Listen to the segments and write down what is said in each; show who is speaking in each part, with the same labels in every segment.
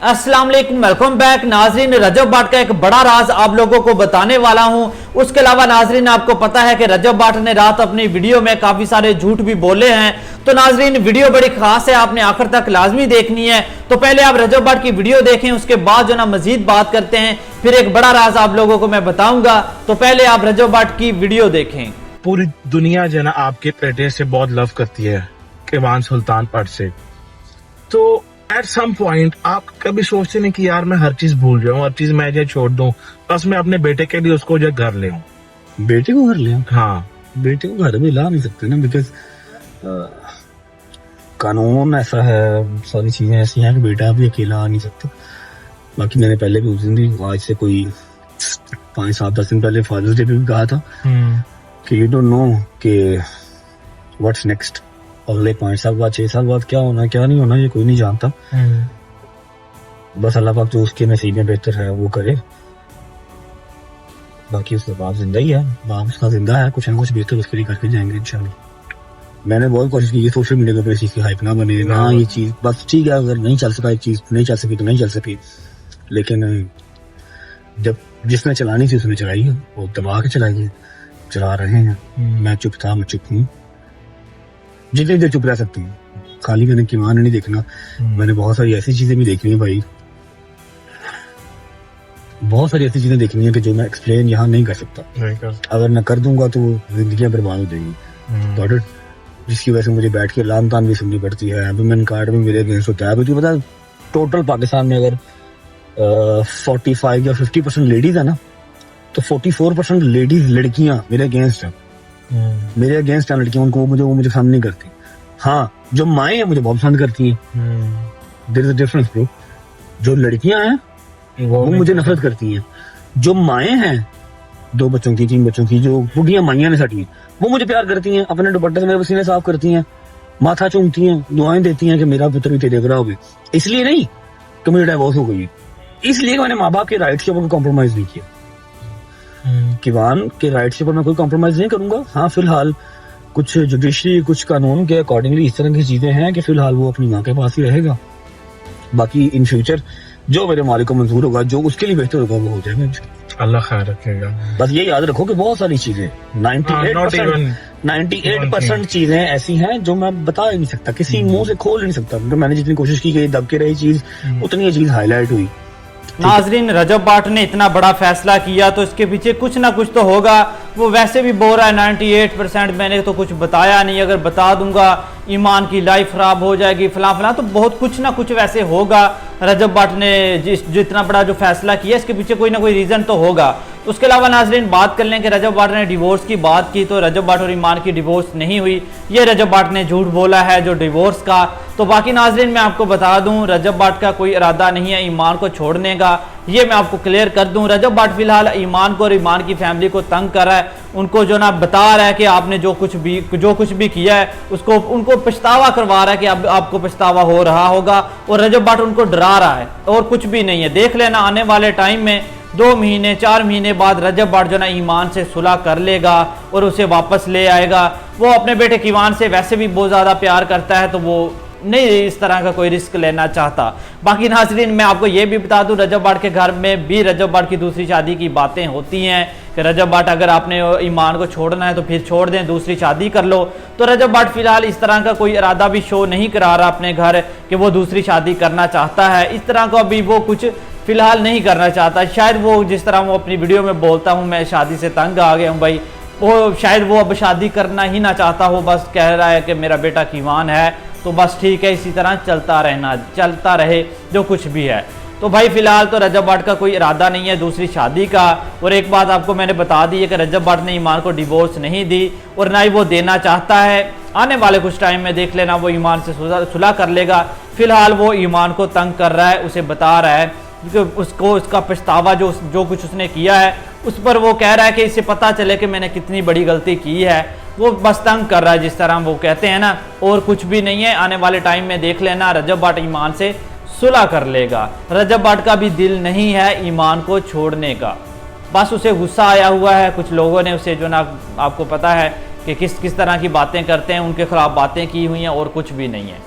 Speaker 1: अस्सलाम वालेकुम, welcome back नाजरीन। रजब भाट का एक बड़ा राज आप लोगों को बताने वाला हूं। उसके अलावा नाजरीन आपको पता है कि रजब भाट ने रात अपनी वीडियो में काफी सारे झूठ भी बोले हैं। तो नाजरीन वीडियो बड़ी खास है, आपने आखिर तक लाजमी देखनी है। तो पहले आप रजब भाट की वीडियो देखें, उसके बाद जो ना मजीद बात करते हैं। फिर एक बड़ा राज आप लोगों को मैं बताऊंगा। तो पहले आप रजब भाट की वीडियो देखें।
Speaker 2: पूरी दुनिया जो है ना आपके बेटे से बहुत लव करती है, ईमान सुल्तान पट से। तो एट सम पॉइंट आप कभी सोचते नहीं कि यार मैं हर चीज भूल जाऊं, हर चीज मैं जो छोड़ दूं, बस मैं अपने बेटे के लिए उसको जो घर ले आऊं।
Speaker 3: बेटे को घर ले आऊं?
Speaker 2: हाँ,
Speaker 3: बेटे को घर में ला नहीं सकते ना, बिकॉज कानून ऐसा है, सारी चीजें ऐसी हैं कि बेटा भी अकेला आ नहीं सकता। बाकी मैंने पहले भी उस दिन भी आज से कोई 5-7-10 दिन पहले फादर्स डे पे भी कहा था कि यू डोंट नो कि व्हाट्स नेक्स्ट, अगले 5 साल बाद 6 साल बाद क्या होना क्या नहीं होना ये कोई नहीं जानता। बस अल्लाह पाक जो उसके नसीब में बेहतर है वो करे। बाकी उसका बाप जिंदा ही है, बाप उसका जिंदा है, कुछ ना कुछ बेहतर उसके लिए करके जाएंगे इंशाल्लाह। मैंने बहुत कोशिश की ये सोशल मीडिया पे इसी की हाइप ना बने ना, ये चीज बस ठीक है, अगर नहीं चल सका एक चीज नहीं चल सकी तो नहीं चल सकी, लेकिन जब जिसने चलानी थी उसने चलाई है, वो दबा के चलाई, चला रहे हैं। मैं चुप था, मैं चुप हूँ, जितनी देर चुप रह सकती हूँ। खाली मैंने ईमान नहीं देखना, मैंने बहुत सारी ऐसी चीजें भी देखनी है भाई, बहुत सारी ऐसी चीजें देखनी है कि जो मैं एक्सप्लेन यहाँ नहीं कर सकता। अगर मैं कर दूंगा तो जिंदगी बर्बाद हो जाएगी, जिसकी वजह से मुझे बैठ के लान तान भी सुननी पड़ती है। अभी मैंने कार्ड में मेरे अगेंस्ट होता है। अभी तुझे पता है टोटल पाकिस्तान में अगर 45 या 50% लेडीज है ना, तो 44% लेडीज लड़कियां मेरे अगेंस्ट है। मेरे अगेंस्ट है लड़कियां, उनको वो मुझे पसंद नहीं करती। हाँ, जो माएँ हैं मुझे बहुत पसंद करती हैं। There is a difference bro. जो लड़कियां हैं वो मुझे नफरत करती हैं। जो माएँ हैं 2 बच्चों की 3 बच्चों की, जो बुढ़ियां माइयां ने सटी, वो मुझे प्यार करती हैं, अपने दुपट्टे से मेरे पसीने साफ करती हैं, माथा चूमती हैं, दुआएं देती हैं कि मेरा पुत्र भी तेरे जगह हो गई। इसलिए नहीं कि मुझे डाइवोर्स हो गई, इसलिए मैंने माँ बाप के राइट्स के ऊपर कॉम्प्रोमाइज नहीं किया। ईमान के राइट्स के ऊपर मैं कोई कॉम्प्रोमाइज नहीं करूंगा। हाँ, फिलहाल कुछ जुडिशरी, कुछ कानून के अकॉर्डिंगली इस तरह की चीजें हैं कि फिलहाल वो अपनी माँ के पास ही रहेगा। बाकी इन फ्यूचर जो मेरे मालिक को मंजूर होगा, जो उसके लिए बेहतर होगा वो हो जाएगा,
Speaker 2: अल्लाह खैर रखेगा।
Speaker 3: बस ये याद रखो कि बहुत सारी चीजें 98% चीजें ऐसी हैं जो मैं बता ही नहीं सकता, किसी मुंह से खोल नहीं सकता। तो मैंने जितनी कोशिश की कि दब के रही चीज, उतनी ये चीज हाईलाइट हुई।
Speaker 1: नाजरीन रजब भाट ने इतना बड़ा फैसला किया तो इसके पीछे कुछ ना कुछ तो होगा। वो वैसे भी बोल रहा है 98% मैंने तो कुछ बताया नहीं, अगर बता दूंगा ईमान की लाइफ खराब हो जाएगी, फला फला, तो बहुत कुछ ना कुछ वैसे होगा। रजब भाट ने जितना बड़ा जो फैसला किया इसके पीछे कोई ना कोई रीजन तो होगा। उसके अलावा नाजरीन बात कर लें कि रजब भाट ने डिवोर्स की बात की, तो रजब भाट और ईमान की डिवोर्स नहीं हुई, ये रजब भाट ने झूठ बोला है जो डिवोर्स का। तो बाकी नाजरीन मैं आपको बता दूं रजब भाट का कोई इरादा नहीं है ईमान को छोड़ने का, ये मैं आपको क्लियर कर दूं। रजब भाट फिलहाल ईमान को और ईमान की फैमिली को तंग कर रहा है, उनको जो ना बता रहा है कि आपने जो कुछ भी किया है उसको उनको पछतावा करवा रहा है कि अब आपको पछतावा हो रहा होगा, और रजब भाट उनको डरा रहा है और कुछ भी नहीं है। देख लेना आने वाले टाइम में 2 महीने 4 महीने बाद रजब भाट जो ना ईमान से सुलह कर लेगा और उसे वापस ले आएगा। वो अपने बेटे ईमान से वैसे भी बहुत ज्यादा प्यार करता है, तो वो नहीं इस तरह का कोई रिस्क लेना चाहता। बाकी नाजरीन मैं आपको ये भी बता दूं रजब भाट के घर में भी रजब भाट की दूसरी शादी की बातें होती हैं कि रजब भाट अगर आपने ईमान को छोड़ना है तो फिर छोड़ दें, दूसरी शादी कर लो। तो रजब भाट फिलहाल इस तरह का कोई इरादा भी शो नहीं करा रहा अपने घर कि वो दूसरी शादी करना चाहता है। इस तरह का अभी वो कुछ फिलहाल नहीं करना चाहता। शायद वो जिस तरह वो अपनी वीडियो में बोलता हूँ मैं शादी से तंग आ गया हूँ भाई, वो शायद वो अब शादी करना ही ना चाहता हो, बस कह रहा है कि मेरा बेटा ईमान है तो बस ठीक है, इसी तरह चलता रहे जो कुछ भी है। तो भाई फिलहाल तो रजब भाट का कोई इरादा नहीं है दूसरी शादी का। और एक बात आपको मैंने बता दी है कि रजब भाट ने ईमान को डिवोर्स नहीं दी और ना ही वो देना चाहता है। आने वाले कुछ टाइम में देख लेना वो ईमान से सुलह कर लेगा। फिलहाल वो ईमान को तंग कर रहा है, उसे बता रहा है कि उसको उसका पछतावा जो कुछ उसने किया है उस पर वो कह रहा है कि इसे पता चले कि मैंने कितनी बड़ी गलती की है। वो बस तंग कर रहा है जिस तरह वो कहते हैं ना, और कुछ भी नहीं है। आने वाले टाइम में देख लेना रजब भाट ईमान से सुलह कर लेगा। रजब भाट का भी दिल नहीं है ईमान को छोड़ने का, बस उसे गुस्सा आया हुआ है। कुछ लोगों ने उसे जो ना आपको पता है कि किस तरह की बातें करते हैं, उनके खिलाफ बातें की हुई हैं और कुछ भी नहीं है।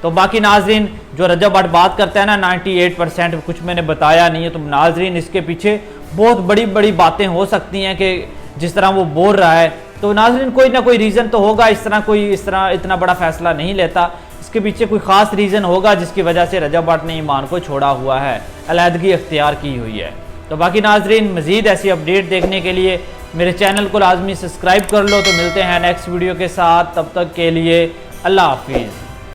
Speaker 1: तो बाकी नाजरीन जो रजब भट्ट बात करता है ना 98% कुछ मैंने बताया नहीं है, तो नाजरीन इसके पीछे बहुत बड़ी बड़ी बातें हो सकती हैं कि जिस तरह वो बोल रहा है, तो नाजरीन कोई ना कोई रीज़न तो होगा, इस तरह इतना बड़ा फैसला नहीं लेता, इसके पीछे कोई ख़ास रीज़न होगा जिसकी वजह से रजब भट्ट ने ईमान को छोड़ा हुआ है, अलहदगी अख्तियार की हुई है। तो बाकी नाजरीन मज़ीद ऐसी अपडेट देखने के लिए मेरे चैनल को लाजमी सब्सक्राइब कर लो। तो मिलते हैं नेक्स्ट वीडियो के साथ, तब तक के लिए अल्लाह हाफिज़।